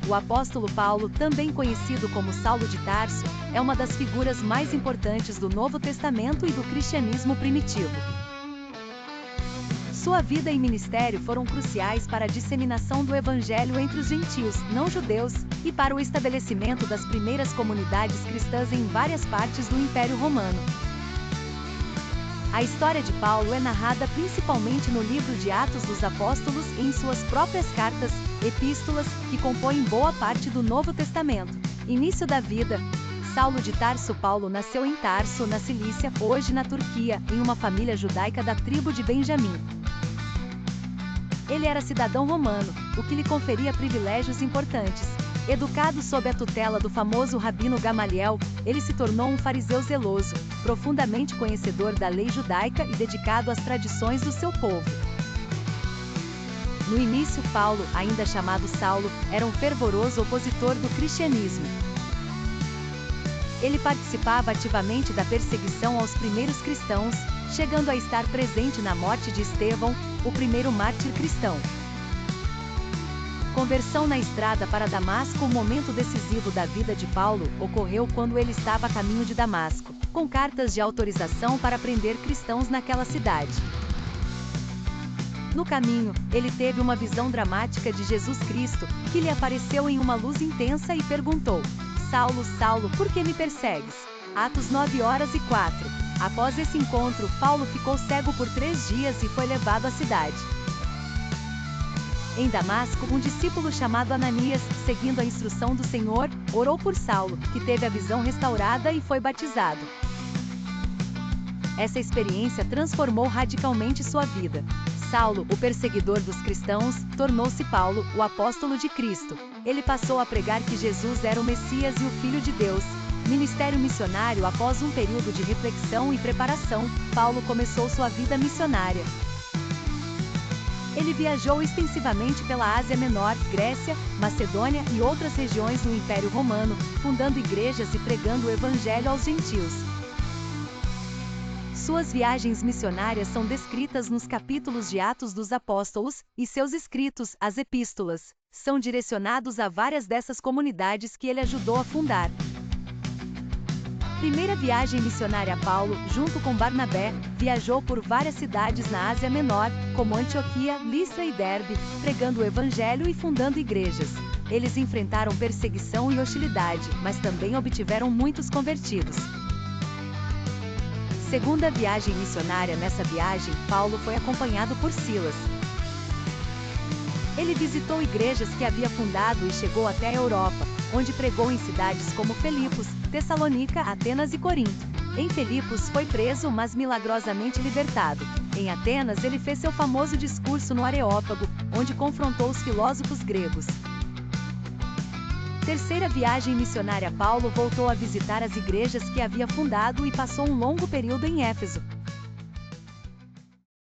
O apóstolo Paulo, também conhecido como Saulo de Tarso, é uma das figuras mais importantes do Novo Testamento e do cristianismo primitivo. Sua vida e ministério foram cruciais para a disseminação do evangelho entre os gentios, não-judeus, e para o estabelecimento das primeiras comunidades cristãs em várias partes do Império Romano. A história de Paulo é narrada principalmente no livro de Atos dos Apóstolos e em suas próprias cartas, epístolas, que compõem boa parte do Novo Testamento. Início da vida. Saulo de Tarso. Paulo nasceu em Tarso, na Cilícia, hoje na Turquia, em uma família judaica da tribo de Benjamim. Ele era cidadão romano, o que lhe conferia privilégios importantes. Educado sob a tutela do famoso rabino Gamaliel, ele se tornou um fariseu zeloso, profundamente conhecedor da lei judaica e dedicado às tradições do seu povo. No início, Paulo, ainda chamado Saulo, era um fervoroso opositor do cristianismo. Ele participava ativamente da perseguição aos primeiros cristãos, chegando a estar presente na morte de Estevão, o primeiro mártir cristão. Conversão na estrada para Damasco. O momento decisivo da vida de Paulo ocorreu quando ele estava a caminho de Damasco, com cartas de autorização para prender cristãos naquela cidade. No caminho, ele teve uma visão dramática de Jesus Cristo, que lhe apareceu em uma luz intensa e perguntou: Saulo, Saulo, por que me persegues? Atos 9:04. Após esse encontro, Paulo ficou cego por 3 dias e foi levado à cidade. Em Damasco, um discípulo chamado Ananias, seguindo a instrução do Senhor, orou por Saulo, que teve a visão restaurada e foi batizado. Essa experiência transformou radicalmente sua vida. Saulo, o perseguidor dos cristãos, tornou-se Paulo, o apóstolo de Cristo. Ele passou a pregar que Jesus era o Messias e o Filho de Deus. Ministério missionário. Após um período de reflexão e preparação, Paulo começou sua vida missionária. Ele viajou extensivamente pela Ásia Menor, Grécia, Macedônia e outras regiões do Império Romano, fundando igrejas e pregando o Evangelho aos gentios. Suas viagens missionárias são descritas nos capítulos de Atos dos Apóstolos, e seus escritos, as epístolas, são direcionados a várias dessas comunidades que ele ajudou a fundar. Primeira viagem missionária. Paulo, junto com Barnabé, viajou por várias cidades na Ásia Menor, como Antioquia, Listra e Derbe, pregando o Evangelho e fundando igrejas. Eles enfrentaram perseguição e hostilidade, mas também obtiveram muitos convertidos. Segunda viagem missionária. Nessa viagem, Paulo foi acompanhado por Silas. Ele visitou igrejas que havia fundado e chegou até a Europa, onde pregou em cidades como Filipos, Tessalônica, Atenas e Corinto. Em Filipos foi preso, mas milagrosamente libertado. Em Atenas ele fez seu famoso discurso no Areópago, onde confrontou os filósofos gregos. Terceira viagem missionária. Paulo voltou a visitar as igrejas que havia fundado e passou um longo período em Éfeso,